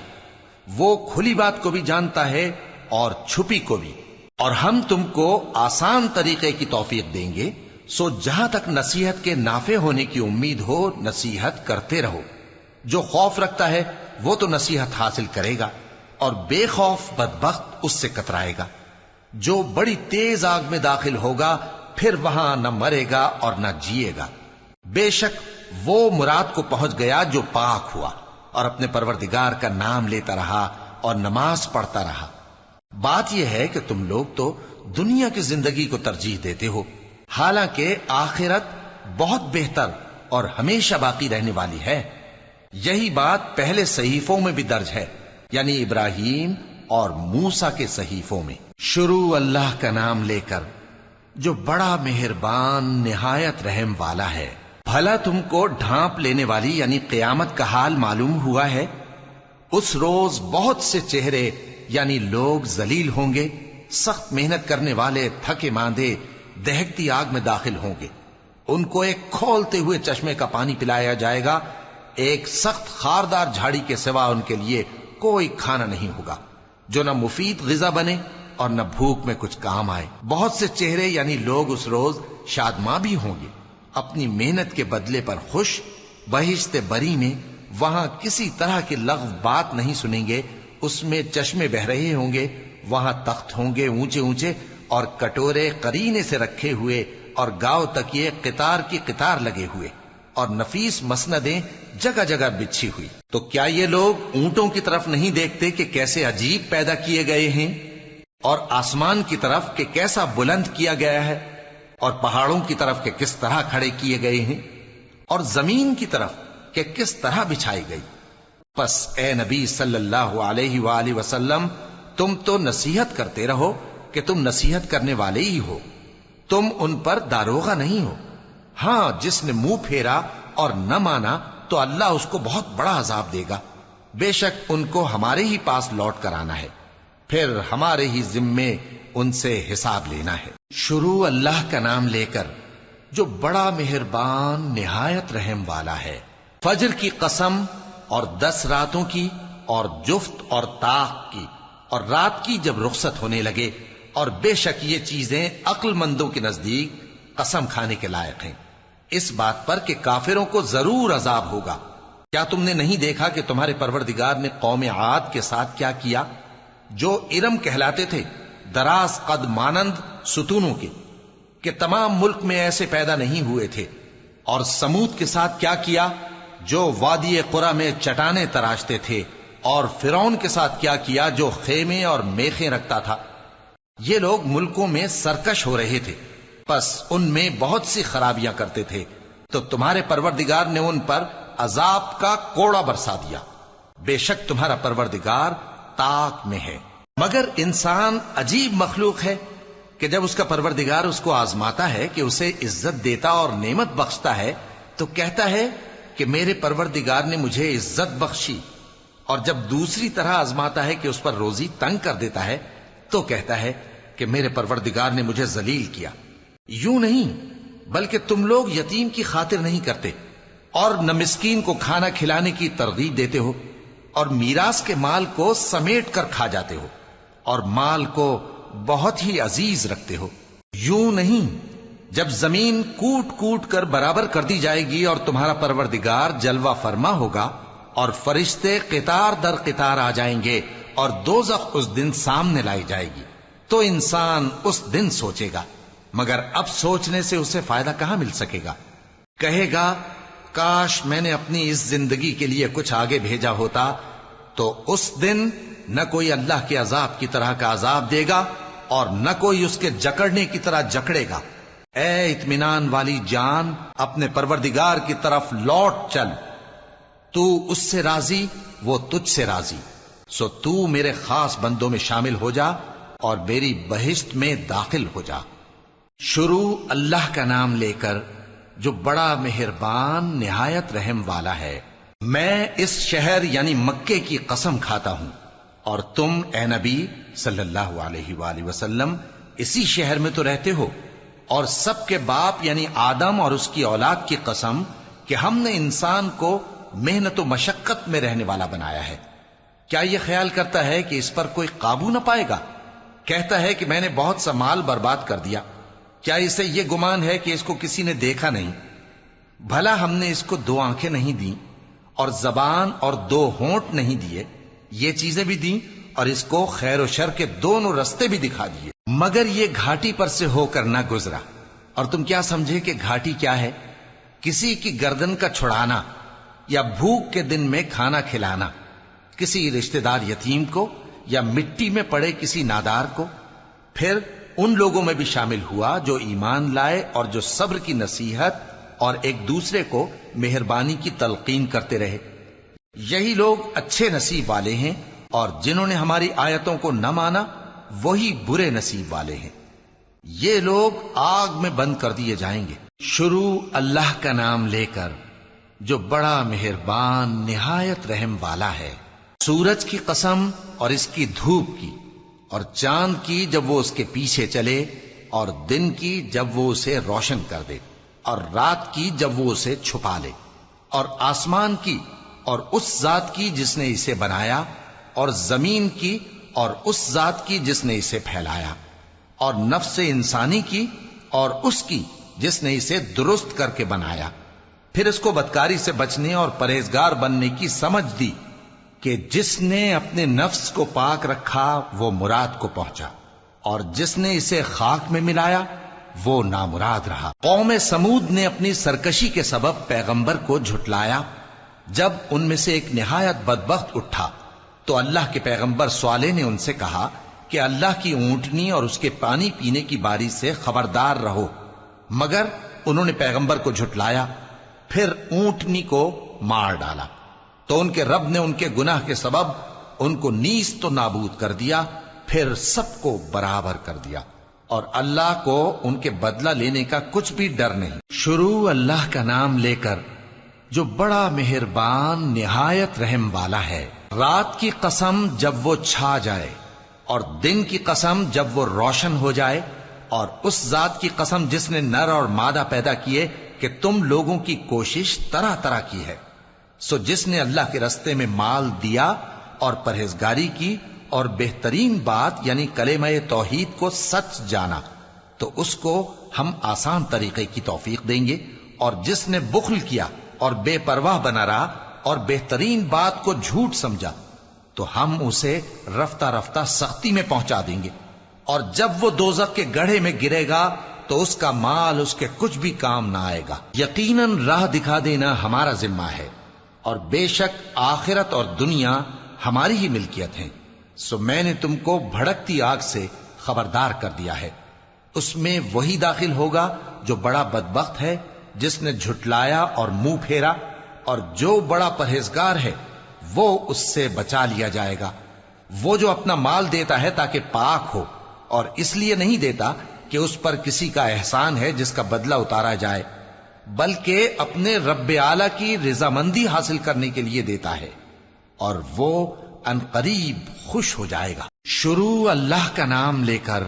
وہ کھلی بات کو بھی جانتا ہے اور چھپی کو بھی، اور ہم تم کو آسان طریقے کی توفیق دیں گے، سو جہاں تک نصیحت کے نافع ہونے کی امید ہو نصیحت کرتے رہو۔ جو خوف رکھتا ہے وہ تو نصیحت حاصل کرے گا، اور بے خوف بدبخت اس سے کترائے گا۔ جو بڑی تیز آگ میں داخل ہوگا، پھر وہاں نہ مرے گا اور نہ جیے گا۔ بے شک وہ مراد کو پہنچ گیا جو پاک ہوا اور اپنے پروردگار کا نام لیتا رہا اور نماز پڑھتا رہا۔ بات یہ ہے کہ تم لوگ تو دنیا کی زندگی کو ترجیح دیتے ہو، حالانکہ آخرت بہت بہتر اور ہمیشہ باقی رہنے والی ہے۔ یہی بات پہلے صحیفوں میں بھی درج ہے، یعنی ابراہیم اور موسیٰ کے صحیفوں میں۔ شروع اللہ کا نام لے کر جو بڑا مہربان نہایت رحم والا ہے۔ بھلا تم کو ڈھانپ لینے والی یعنی قیامت کا حال معلوم ہوا ہے؟ اس روز بہت سے چہرے یعنی لوگ ذلیل ہوں گے، سخت محنت کرنے والے تھکے ماندے دہکتی آگ میں داخل ہوں گے۔ ان کو ایک کھولتے ہوئے چشمے کا پانی پلایا جائے گا، ایک سخت خاردار جھاڑی کے سوا ان کے لیے کوئی کھانا نہیں ہوگا جو نہ مفید غذا بنے اور نہ بھوک میں کچھ کام آئے۔ بہت سے چہرے یعنی لوگ اس روز شادماں بھی ہوں گے، اپنی محنت کے بدلے پر خوش۔ بہشت بری میں وہاں کسی طرح کی لغو بات نہیں سنیں گے، اس میں چشمے بہ رہے ہوں گے، وہاں تخت ہوں گے اونچے اونچے اور کٹورے قرینے سے رکھے ہوئے اور گاؤ تکیے قطار کی قطار لگے ہوئے اور نفیس مسندیں جگہ جگہ بچھی ہوئی۔ تو کیا یہ لوگ اونٹوں کی طرف نہیں دیکھتے کہ کیسے عجیب پیدا کیے گئے ہیں، اور آسمان کی طرف کہ کیسا بلند کیا گیا ہے، اور پہاڑوں کی طرف کہ کس طرح کھڑے کیے گئے ہیں، اور زمین کی طرف کہ کس طرح بچھائی گئی؟ پس اے نبی صلی اللہ علیہ وآلہ وسلم، تم تو نصیحت کرتے رہو کہ تم نصیحت کرنے والے ہی ہو، تم ان پر داروغہ نہیں ہو۔ ہاں، جس نے منہ پھیرا اور نہ مانا تو اللہ اس کو بہت بڑا عذاب دے گا۔ بے شک ان کو ہمارے ہی پاس لوٹ کر آنا ہے، پھر ہمارے ہی ذمے ان سے حساب لینا ہے۔ شروع اللہ کا نام لے کر جو بڑا مہربان نہایت رحم والا ہے۔ فجر کی قسم اور 10 راتوں کی اور جفت اور طاق کی اور رات کی جب رخصت ہونے لگے، اور بے شک یہ چیزیں عقل مندوں کے نزدیک قسم کھانے کے لائق ہیں، اس بات پر کہ کافروں کو ضرور عذاب ہوگا۔ کیا تم نے نہیں دیکھا کہ تمہارے پروردگار نے قوم عاد کے ساتھ کیا کیا، جو ارم کہلاتے تھے، دراز قد مانند ستونوں کے، کہ تمام ملک میں ایسے پیدا نہیں ہوئے تھے؟ اور سمود کے ساتھ کیا کیا، جو وادی قرا میں چٹانیں تراشتے تھے؟ اور فرعون کے ساتھ کیا کیا، جو خیمے اور میخیں رکھتا تھا؟ یہ لوگ ملکوں میں سرکش ہو رہے تھے، پس ان میں بہت سی خرابیاں کرتے تھے، تو تمہارے پروردگار نے ان پر عذاب کا کوڑا برسا دیا۔ بے شک تمہارا پروردگار طاق میں ہے۔ مگر انسان عجیب مخلوق ہے کہ جب اس کا پروردگار اس کو آزماتا ہے کہ اسے عزت دیتا اور نعمت بخشتا ہے تو کہتا ہے کہ میرے پروردگار نے مجھے عزت بخشی، اور جب دوسری طرح آزماتا ہے کہ اس پر روزی تنگ کر دیتا ہے تو کہتا ہے کہ میرے پروردگار نے مجھے ذلیل کیا۔ یوں نہیں، بلکہ تم لوگ یتیم کی خاطر نہیں کرتے اور نہ مسکین کو کھانا کھلانے کی ترغیب دیتے ہو، اور میراث کے مال کو سمیٹ کر کھا جاتے ہو، اور مال کو بہت ہی عزیز رکھتے ہو۔ یوں نہیں، جب زمین کوٹ کوٹ کر برابر کر دی جائے گی اور تمہارا پروردگار جلوہ فرما ہوگا اور فرشتے قطار در قطار آ جائیں گے اور دوزخ اس دن سامنے لائی جائے گی، تو انسان اس دن سوچے گا، مگر اب سوچنے سے اسے فائدہ کہاں مل سکے گا؟ کہے گا کاش میں نے اپنی اس زندگی کے لیے کچھ آگے بھیجا ہوتا، تو اس دن نہ کوئی اللہ کے عذاب کی طرح کا عذاب دے گا اور نہ کوئی اس کے جکڑنے کی طرح جکڑے گا۔ اے اطمینان والی جان، اپنے پروردگار کی طرف لوٹ چل، تو اس سے راضی، وہ تجھ سے راضی، سو تو میرے خاص بندوں میں شامل ہو جا اور میری بہشت میں داخل ہو جا۔ شروع اللہ کا نام لے کر جو بڑا مہربان نہایت رحم والا ہے۔ میں اس شہر یعنی مکے کی قسم کھاتا ہوں، اور تم اے نبی صلی اللہ علیہ وآلہ وسلم اسی شہر میں تو رہتے ہو، اور سب کے باپ یعنی آدم اور اس کی اولاد کی قسم کہ ہم نے انسان کو محنت و مشقت میں رہنے والا بنایا ہے۔ کیا یہ خیال کرتا ہے کہ اس پر کوئی قابو نہ پائے گا؟ کہتا ہے کہ میں نے بہت سا مال برباد کر دیا۔ کیا اسے یہ گمان ہے کہ اس کو کسی نے دیکھا نہیں؟ بھلا ہم نے اس کو 2 آنکھیں نہیں دیں اور زبان اور 2 ہونٹ نہیں دیے؟ یہ چیزیں بھی دیں اور اس کو خیر و شر کے دونوں رستے بھی دکھا دیے، مگر یہ گھاٹی پر سے ہو کر نہ گزرا۔ اور تم کیا سمجھے کہ گھاٹی کیا ہے؟ کسی کی گردن کا چھڑانا، یا بھوک کے دن میں کھانا کھلانا، کسی رشتہ دار یتیم کو، یا مٹی میں پڑے کسی نادار کو۔ پھر ان لوگوں میں بھی شامل ہوا جو ایمان لائے اور جو صبر کی نصیحت اور ایک دوسرے کو مہربانی کی تلقین کرتے رہے۔ یہی لوگ اچھے نصیب والے ہیں، اور جنہوں نے ہماری آیتوں کو نہ مانا وہی برے نصیب والے ہیں۔ یہ لوگ آگ میں بند کر دیے جائیں گے۔ شروع اللہ کا نام لے کر جو بڑا مہربان نہایت رحم والا ہے۔ سورج کی قسم اور اس کی دھوپ کی، اور چاند کی جب وہ اس کے پیچھے چلے، اور دن کی جب وہ اسے روشن کر دے، اور رات کی جب وہ اسے چھپا لے، اور آسمان کی اور اس ذات کی جس نے اسے بنایا، اور زمین کی اور اس ذات کی جس نے اسے پھیلایا، اور نفس انسانی کی اور اس کی جس نے اسے درست کر کے بنایا، پھر اس کو بدکاری سے بچنے اور پرہیزگار بننے کی سمجھ دی کہ جس نے اپنے نفس کو پاک رکھا وہ مراد کو پہنچا، اور جس نے اسے خاک میں ملایا وہ نامراد رہا۔ قوم سمود نے اپنی سرکشی کے سبب پیغمبر کو جھٹلایا۔ جب ان میں سے ایک نہایت بدبخت اٹھا تو اللہ کے پیغمبر صالح نے ان سے کہا کہ اللہ کی اونٹنی اور اس کے پانی پینے کی باری سے خبردار رہو، مگر انہوں نے پیغمبر کو جھٹلایا، پھر اونٹنی کو مار ڈالا تو ان کے رب نے ان کے گناہ کے سبب ان کو نیست و نابود کر دیا، پھر سب کو برابر کر دیا، اور اللہ کو ان کے بدلہ لینے کا کچھ بھی ڈر نہیں۔ شروع اللہ کا نام لے کر جو بڑا مہربان نہایت رحم والا ہے۔ رات کی قسم جب وہ چھا جائے، اور دن کی قسم جب وہ روشن ہو جائے، اور اس ذات کی قسم جس نے نر اور مادہ پیدا کیے کہ تم لوگوں کی کوشش طرح طرح کی ہے۔ سو جس نے اللہ کے رستے میں مال دیا اور پرہیزگاری کی اور بہترین بات یعنی کلمہ توحید کو سچ جانا، تو اس کو ہم آسان طریقے کی توفیق دیں گے، اور جس نے بخل کیا اور بے پرواہ بنا رہا اور بہترین بات کو جھوٹ سمجھا، تو ہم اسے رفتہ رفتہ سختی میں پہنچا دیں گے، اور جب وہ دوزخ کے گڑھے میں گرے گا تو اس کا مال اس کے کچھ بھی کام نہ آئے گا۔ یقیناً راہ دکھا دینا ہمارا ذمہ ہے، اور بے شک آخرت اور دنیا ہماری ہی ملکیت ہیں۔ سو میں نے تم کو بھڑکتی آگ سے خبردار کر دیا ہے، اس میں وہی داخل ہوگا جو بڑا بدبخت ہے، جس نے جھٹلایا اور منہ پھیرا، اور جو بڑا پرہیزگار ہے وہ اس سے بچا لیا جائے گا۔ وہ جو اپنا مال دیتا ہے تاکہ پاک ہو، اور اس لیے نہیں دیتا کہ اس پر کسی کا احسان ہے جس کا بدلہ اتارا جائے، بلکہ اپنے رب اعلی کی رضامندی حاصل کرنے کے لیے دیتا ہے، اور وہ ان قریب خوش ہو جائے گا۔ شروع اللہ کا نام لے کر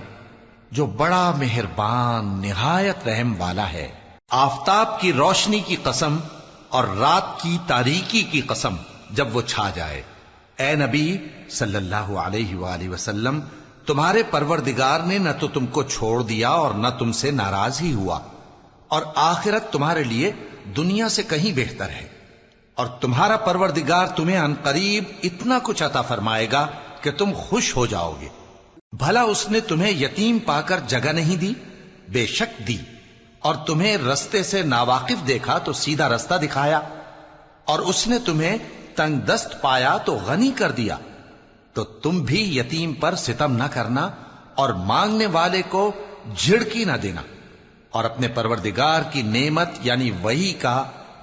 جو بڑا مہربان نہایت رحم والا ہے۔ آفتاب کی روشنی کی قسم اور رات کی تاریکی کی قسم جب وہ چھا جائے۔ اے نبی صلی اللہ علیہ وآلہ وسلم، تمہارے پروردگار نے نہ تو تم کو چھوڑ دیا اور نہ تم سے ناراض ہی ہوا، اور آخرت تمہارے لیے دنیا سے کہیں بہتر ہے، اور تمہارا پروردگار تمہیں عنقریب اتنا کچھ عطا فرمائے گا کہ تم خوش ہو جاؤ گے۔ بھلا اس نے تمہیں یتیم پا کر جگہ نہیں دی؟ بے شک دی، اور تمہیں رستے سے ناواقف دیکھا تو سیدھا رستہ دکھایا، اور اس نے تمہیں تنگ دست پایا تو غنی کر دیا۔ تو تم بھی یتیم پر ستم نہ کرنا، اور مانگنے والے کو جھڑکی نہ دینا، اور اپنے پروردگار کی نعمت یعنی وحی کا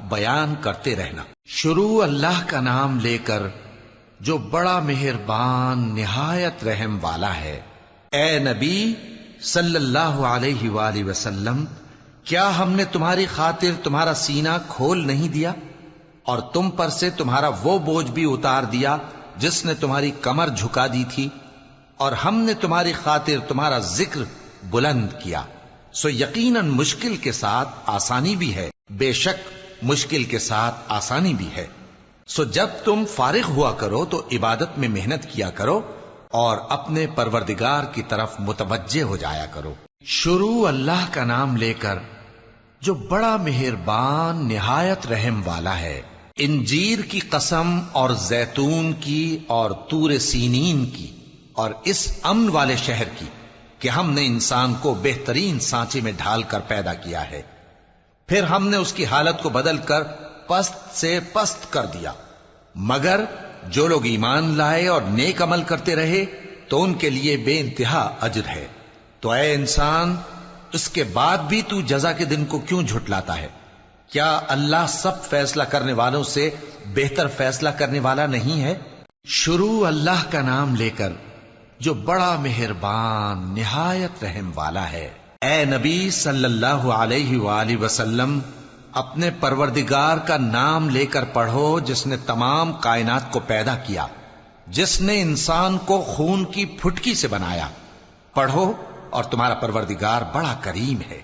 بیان کرتے رہنا۔ شروع اللہ کا نام لے کر جو بڑا مہربان نہایت رحم والا ہے۔ اے نبی صلی اللہ علیہ وآلہ وسلم، کیا ہم نے تمہاری خاطر تمہارا سینہ کھول نہیں دیا، اور تم پر سے تمہارا وہ بوجھ بھی اتار دیا جس نے تمہاری کمر جھکا دی تھی، اور ہم نے تمہاری خاطر تمہارا ذکر بلند کیا۔ سو یقیناً مشکل کے ساتھ آسانی بھی ہے، بے شک مشکل کے ساتھ آسانی بھی ہے۔ سو جب تم فارغ ہوا کرو تو عبادت میں محنت کیا کرو، اور اپنے پروردگار کی طرف متوجہ ہو جایا کرو۔ شروع اللہ کا نام لے کر جو بڑا مہربان نہایت رحم والا ہے۔ انجیر کی قسم اور زیتون کی اور طور سینین کی اور اس امن والے شہر کی کہ ہم نے انسان کو بہترین سانچے میں ڈھال کر پیدا کیا ہے، پھر ہم نے اس کی حالت کو بدل کر پست سے پست کر دیا، مگر جو لوگ ایمان لائے اور نیک عمل کرتے رہے تو ان کے لیے بے انتہا اجر ہے۔ تو اے انسان، اس کے بعد بھی تو جزا کے دن کو کیوں جھٹلاتا ہے؟ کیا اللہ سب فیصلہ کرنے والوں سے بہتر فیصلہ کرنے والا نہیں ہے؟ شروع اللہ کا نام لے کر جو بڑا مہربان نہایت رحم والا ہے۔ اے نبی صلی اللہ علیہ وآلہ وسلم، اپنے پروردگار کا نام لے کر پڑھو جس نے تمام کائنات کو پیدا کیا، جس نے انسان کو خون کی پھٹکی سے بنایا۔ پڑھو، اور تمہارا پروردگار بڑا کریم ہے،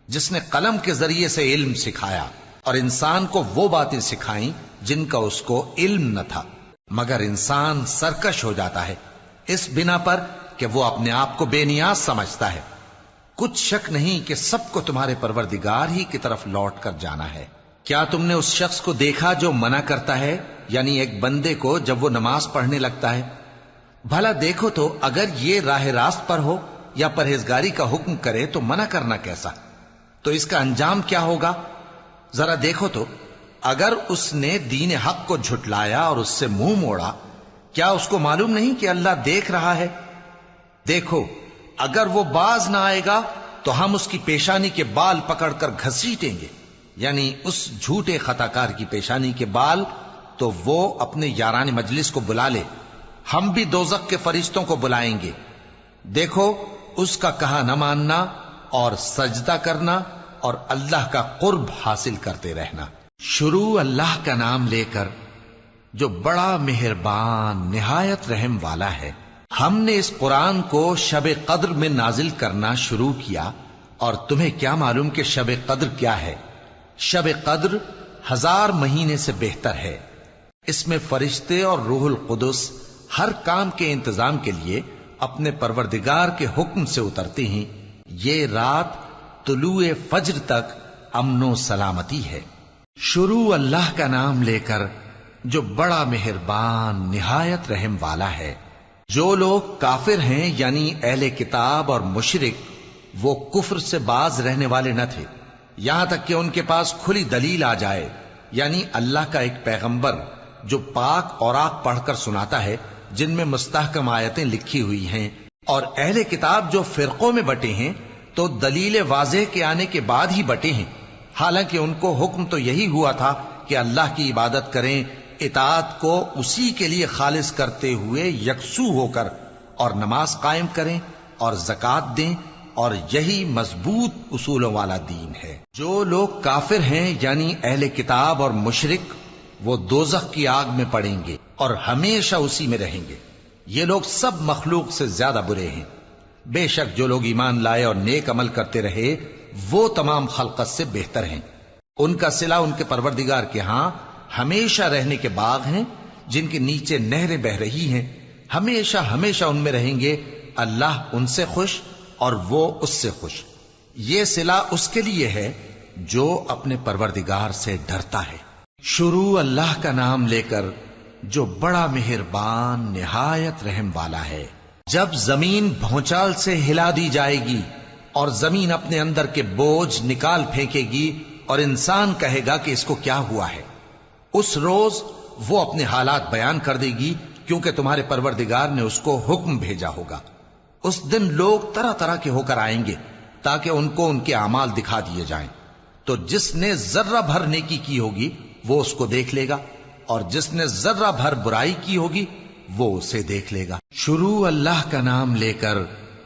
جس نے قلم کے ذریعے سے علم سکھایا اور انسان کو وہ باتیں سکھائیں جن کا اس کو علم نہ تھا، مگر انسان سرکش ہو جاتا ہے اس بنا پر کہ وہ اپنے آپ کو بے نیاز سمجھتا ہے۔ کچھ شک نہیں کہ سب کو تمہارے پروردگار ہی کی طرف لوٹ کر جانا ہے۔ کیا تم نے اس شخص کو دیکھا جو منع کرتا ہے، یعنی ایک بندے کو جب وہ نماز پڑھنے لگتا ہے؟ بھلا دیکھو تو اگر یہ راہ راست پر ہو یا پرہیزگاری کا حکم کرے تو منع کرنا کیسا؟ تو اس کا انجام کیا ہوگا؟ ذرا دیکھو تو اگر اس نے دین حق کو جھٹلایا اور اس سے منہ موڑا، کیا اس کو معلوم نہیں کہ اللہ دیکھ رہا ہے؟ دیکھو اگر وہ باز نہ آئے گا تو ہم اس کی پیشانی کے بال پکڑ کر گھسیٹیں گے، یعنی اس جھوٹے خطا کار کی پیشانی کے بال، تو وہ اپنے یاران مجلس کو بلا لے، ہم بھی دوزخ کے فرشتوں کو بلائیں گے۔ دیکھو اس کا کہا نہ ماننا اور سجدہ کرنا اور اللہ کا قرب حاصل کرتے رہنا۔ شروع اللہ کا نام لے کر جو بڑا مہربان نہایت رحم والا ہے۔ ہم نے اس قرآن کو شب قدر میں نازل کرنا شروع کیا، اور تمہیں کیا معلوم کہ شب قدر کیا ہے؟ شب قدر 1000 مہینے سے بہتر ہے۔ اس میں فرشتے اور روح القدس ہر کام کے انتظام کے لیے اپنے پروردگار کے حکم سے اترتے ہیں۔ یہ رات طلوع فجر تک امن و سلامتی ہے۔ شروع اللہ کا نام لے کر جو بڑا مہربان نہایت رحم والا ہے۔ جو لوگ کافر ہیں یعنی اہل کتاب اور مشرک، وہ کفر سے باز رہنے والے نہ تھے یہاں تک کہ ان کے پاس کھلی دلیل آ جائے، یعنی اللہ کا ایک پیغمبر جو پاک اوراق پڑھ کر سناتا ہے جن میں مستحکم آیتیں لکھی ہوئی ہیں، اور اہل کتاب جو فرقوں میں بٹے ہیں تو دلیل واضح کے آنے کے بعد ہی بٹے ہیں، حالانکہ ان کو حکم تو یہی ہوا تھا کہ اللہ کی عبادت کریں، اطاعت کو اسی کے لیے خالص کرتے ہوئے یکسو ہو کر، اور نماز قائم کریں اور زکوٰۃ دیں، اور یہی مضبوط اصولوں والا دین ہے۔ جو لوگ کافر ہیں یعنی اہل کتاب اور مشرک، وہ دوزخ کی آگ میں پڑیں گے اور ہمیشہ اسی میں رہیں گے۔ یہ لوگ سب مخلوق سے زیادہ برے ہیں۔ بے شک جو لوگ ایمان لائے اور نیک عمل کرتے رہے وہ تمام خلقت سے بہتر ہیں۔ ان کا صلہ ان کے پروردگار کے ہاں ہمیشہ رہنے کے باغ ہیں جن کے نیچے نہریں بہ رہی ہیں، ہمیشہ ہمیشہ ان میں رہیں گے۔ اللہ ان سے خوش اور وہ اس سے خوش۔ یہ صلہ اس کے لیے ہے جو اپنے پروردگار سے ڈرتا ہے۔ شروع اللہ کا نام لے کر جو بڑا مہربان نہایت رحم والا ہے۔ جب زمین بھونچال سے ہلا دی جائے گی اور زمین اپنے اندر کے بوجھ نکال پھینکے گی اور انسان کہے گا کہ اس کو کیا ہوا ہے، اس روز وہ اپنے حالات بیان کر دے گی، کیونکہ تمہارے پروردگار نے اس کو حکم بھیجا ہوگا۔ اس دن لوگ طرح طرح کے ہو کر آئیں گے تاکہ ان کو ان کے اعمال دکھا دیے جائیں، تو جس نے ذرہ بھر نیکی کی ہوگی وہ اس کو دیکھ لے گا، اور جس نے ذرہ بھر برائی کی ہوگی وہ اسے دیکھ لے گا۔ شروع اللہ کا نام لے کر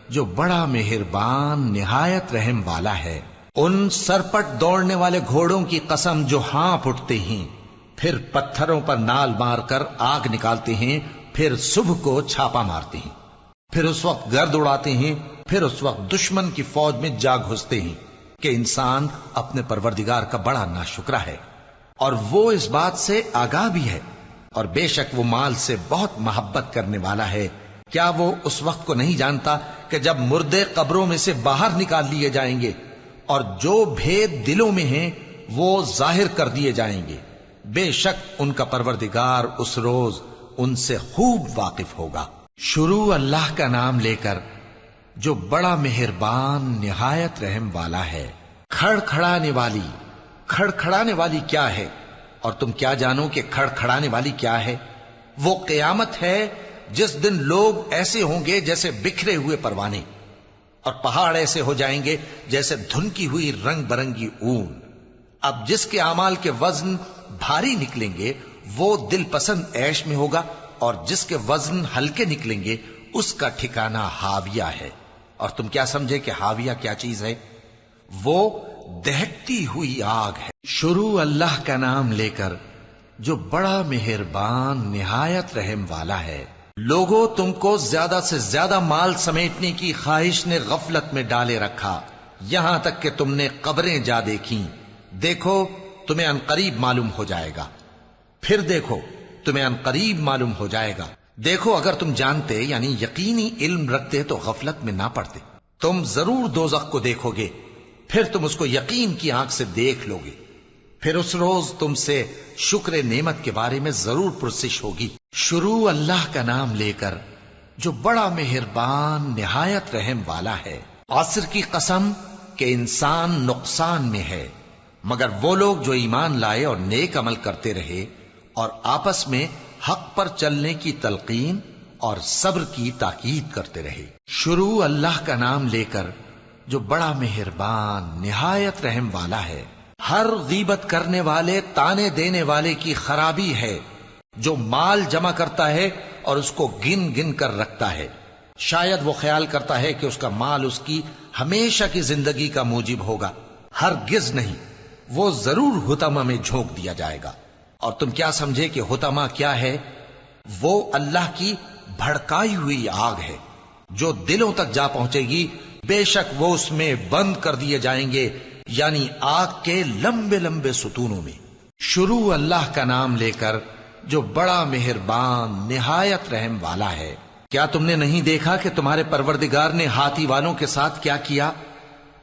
جو بڑا مہربان نہایت رحم والا ہے۔ ان سرپٹ دوڑنے والے گھوڑوں کی قسم جو ہانپ اٹھتے ہیں، پھر پتھروں پر نال مار کر آگ نکالتے ہیں، پھر صبح کو چھاپا مارتے ہیں، پھر اس وقت گرد اڑاتے ہیں، پھر اس وقت دشمن کی فوج میں جا گھستے ہیں کہ انسان اپنے پروردگار کا بڑا ناشکرا ہے، اور وہ اس بات سے آگاہ بھی ہے، اور بے شک وہ مال سے بہت محبت کرنے والا ہے۔ کیا وہ اس وقت کو نہیں جانتا کہ جب مردے قبروں میں سے باہر نکال لیے جائیں گے اور جو بھید دلوں میں ہیں وہ ظاہر کر دیے جائیں گے، بے شک ان کا پروردگار اس روز ان سے خوب واقف ہوگا۔ شروع اللہ کا نام لے کر جو بڑا مہربان نہایت رحم والا ہے۔ کھڑکھڑانے والی، کھڑکھڑانے والی کیا ہے؟ اور تم کیا جانو کہ کھڑکھڑانے والی کیا ہے؟ وہ قیامت ہے جس دن لوگ ایسے ہوں گے جیسے بکھرے ہوئے پروانے، اور پہاڑ ایسے ہو جائیں گے جیسے دھنکی ہوئی رنگ برنگی اون۔ اب جس کے اعمال کے وزن بھاری نکلیں گے وہ دل پسند عیش میں ہوگا، اور جس کے وزن ہلکے نکلیں گے اس کا ٹھکانہ ہاویہ ہے۔ اور تم کیا سمجھے کہ ہاویہ کیا چیز ہے؟ وہ دہکتی ہوئی آگ ہے۔ شروع اللہ کا نام لے کر جو بڑا مہربان نہایت رحم والا ہے۔ لوگوں، تم کو زیادہ سے زیادہ مال سمیٹنے کی خواہش نے غفلت میں ڈالے رکھا، یہاں تک کہ تم نے قبریں جا دیکھیں۔ دیکھو تمہیں عنقریب معلوم ہو جائے گا، پھر دیکھو تمہیں عنقریب معلوم ہو جائے گا۔ دیکھو اگر تم جانتے یعنی یقینی علم رکھتے تو غفلت میں نہ پڑتے. تم ضرور دوزخ کو دیکھو گے، پھر تم اس کو یقین کی آنکھ سے دیکھ لو گے. پھر اس روز تم سے شکر نعمت کے بارے میں ضرور پرسش ہوگی. شروع اللہ کا نام لے کر جو بڑا مہربان نہایت رحم والا ہے. عصر کی قسم کہ انسان نقصان میں ہے مگر وہ لوگ جو ایمان لائے اور نیک عمل کرتے رہے اور آپس میں حق پر چلنے کی تلقین اور صبر کی تاکید کرتے رہے. شروع اللہ کا نام لے کر جو بڑا مہربان نہایت رحم والا ہے. ہر غیبت کرنے والے تانے دینے والے کی خرابی ہے جو مال جمع کرتا ہے اور اس کو گن گن کر رکھتا ہے. شاید وہ خیال کرتا ہے کہ اس کا مال اس کی ہمیشہ کی زندگی کا موجب ہوگا. ہرگز نہیں، وہ ضرور حطمہ میں جھونک دیا جائے گا. اور تم کیا سمجھے کہ حطمہ کیا ہے؟ وہ اللہ کی بھڑکائی ہوئی آگ ہے جو دلوں تک جا پہنچے گی. بے شک وہ اس میں بند کر دیے جائیں گے، یعنی آگ کے لمبے لمبے ستونوں میں. شروع اللہ کا نام لے کر جو بڑا مہربان نہایت رحم والا ہے. کیا تم نے نہیں دیکھا کہ تمہارے پروردگار نے ہاتھی والوں کے ساتھ کیا کیا؟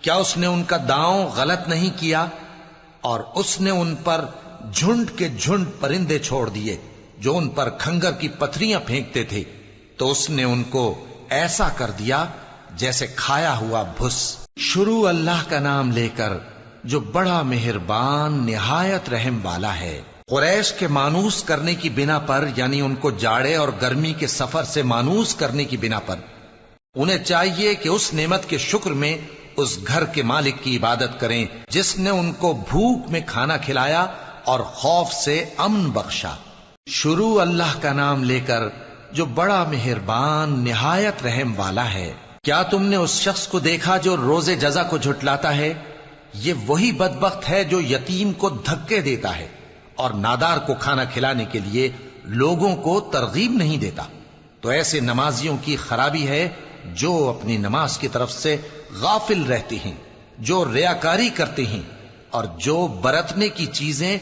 کیا اس نے ان کا داؤں غلط نہیں کیا؟ اور اس نے ان پر جھنڈ کے جھنڈ پرندے چھوڑ دیے جو ان پر کھنگر کی پتھریاں پھینکتے تھے، تو اس نے ان کو ایسا کر دیا جیسے کھایا ہوا بھس. شروع اللہ کا نام لے کر جو بڑا مہربان نہایت رحم والا ہے. قریش کے مانوس کرنے کی بنا پر، یعنی ان کو جاڑے اور گرمی کے سفر سے مانوس کرنے کی بنا پر، انہیں چاہیے کہ اس نعمت کے شکر میں اس گھر کے مالک کی عبادت کریں جس نے ان کو بھوک میں کھانا کھلایا اور خوف سے امن بخشا. شروع اللہ کا نام لے کر جو بڑا مہربان نہایت رحم والا ہے. کیا تم نے اس شخص کو دیکھا جو روز جزا کو جھٹلاتا ہے؟ یہ وہی بدبخت ہے جو یتیم کو دھکے دیتا ہے اور نادار کو کھانا کھلانے کے لیے لوگوں کو ترغیب نہیں دیتا. تو ایسے نمازیوں کی خرابی ہے جو اپنی نماز کی طرف سے غافل رہتے ہیں، جو ریاکاری کرتے ہیں اور جو برتنے کی چیزیں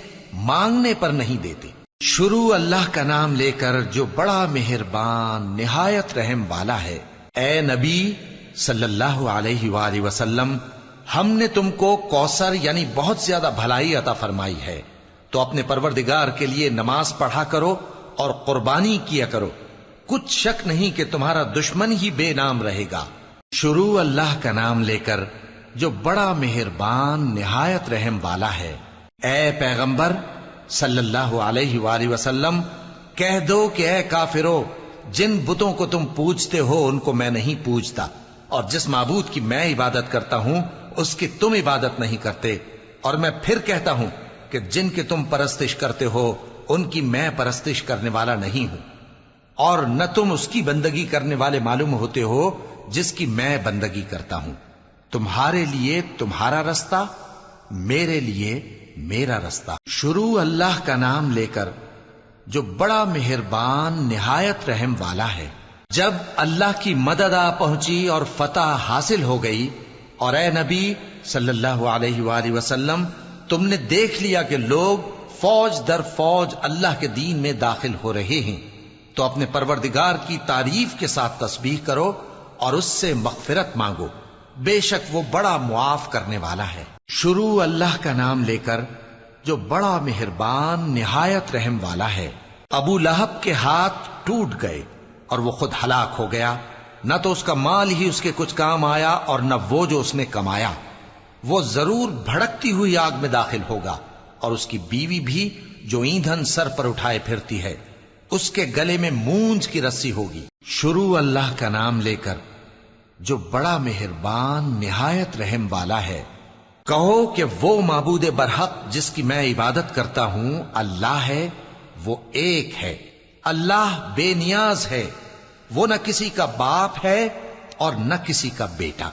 مانگنے پر نہیں دیتے. شروع اللہ کا نام لے کر جو بڑا مہربان نہایت رحم والا ہے. اے نبی صلی اللہ علیہ وآلہ وسلم، ہم نے تم کو کوثر یعنی بہت زیادہ بھلائی عطا فرمائی ہے، تو اپنے پروردگار کے لیے نماز پڑھا کرو اور قربانی کیا کرو. کچھ شک نہیں کہ تمہارا دشمن ہی بے نام رہے گا. شروع اللہ کا نام لے کر جو بڑا مہربان نہایت رحم والا ہے. اے پیغمبر صلی اللہ علیہ وآلہ وسلم، کہہ دو کہ اے کافرو، جن بتوں کو تم پوجتے ہو ان کو میں نہیں پوجتا، اور جس معبود کی میں عبادت کرتا ہوں اس کی تم عبادت نہیں کرتے. اور میں پھر کہتا ہوں کہ جن کی تم پرستش کرتے ہو ان کی میں پرستش کرنے والا نہیں ہوں، اور نہ تم اس کی بندگی کرنے والے معلوم ہوتے ہو جس کی میں بندگی کرتا ہوں. تمہارے لیے تمہارا رستہ، میرے لیے میرا رستہ. شروع اللہ کا نام لے کر جو بڑا مہربان نہایت رحم والا ہے. جب اللہ کی مدد آ پہنچی اور فتح حاصل ہو گئی، اور اے نبی صلی اللہ علیہ وآلہ وسلم، تم نے دیکھ لیا کہ لوگ فوج در فوج اللہ کے دین میں داخل ہو رہے ہیں، تو اپنے پروردگار کی تعریف کے ساتھ تسبیح کرو اور اس سے مغفرت مانگو، بے شک وہ بڑا معاف کرنے والا ہے. شروع اللہ کا نام لے کر جو بڑا مہربان نہایت رحم والا ہے. ابو لہب کے ہاتھ ٹوٹ گئے اور وہ خود ہلاک ہو گیا، نہ تو اس کا مال ہی اس کے کچھ کام آیا اور نہ وہ جو اس نے کمایا. وہ ضرور بھڑکتی ہوئی آگ میں داخل ہوگا، اور اس کی بیوی بھی جو ایندھن سر پر اٹھائے پھرتی ہے، اس کے گلے میں مونج کی رسی ہوگی. شروع اللہ کا نام لے کر جو بڑا مہربان نہایت رحم والا ہے. کہو کہ وہ معبود برحق جس کی میں عبادت کرتا ہوں اللہ ہے، وہ ایک ہے. اللہ بے نیاز ہے، وہ نہ کسی کا باپ ہے اور نہ کسی کا بیٹا،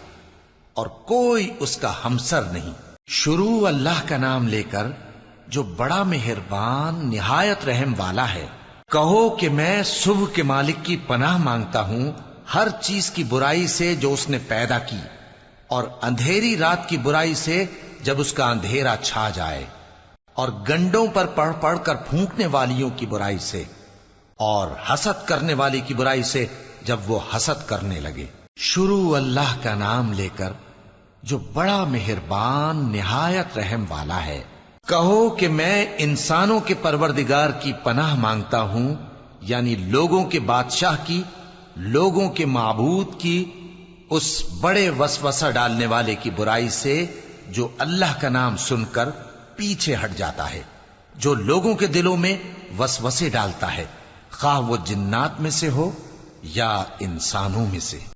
اور کوئی اس کا ہمسر نہیں. شروع اللہ کا نام لے کر جو بڑا مہربان نہایت رحم والا ہے. کہو کہ میں صبح کے مالک کی پناہ مانگتا ہوں ہر چیز کی برائی سے جو اس نے پیدا کی، اور اندھیری رات کی برائی سے جب اس کا اندھیرا چھا جائے، اور گنڈوں پر پڑھ پڑھ کر پھونکنے والیوں کی برائی سے، اور حسد کرنے والے کی برائی سے جب وہ حسد کرنے لگے۔ شروع اللہ کا نام لے کر جو بڑا مہربان نہایت رحم والا ہے۔ کہو کہ میں انسانوں کے پروردگار کی پناہ مانگتا ہوں، یعنی لوگوں کے بادشاہ کی، لوگوں کے معبود کی، اس بڑے وسوسہ ڈالنے والے کی برائی سے جو اللہ کا نام سن کر پیچھے ہٹ جاتا ہے، جو لوگوں کے دلوں میں وسوسے ڈالتا ہے، خواہ وہ جنات میں سے ہو یا انسانوں میں سے۔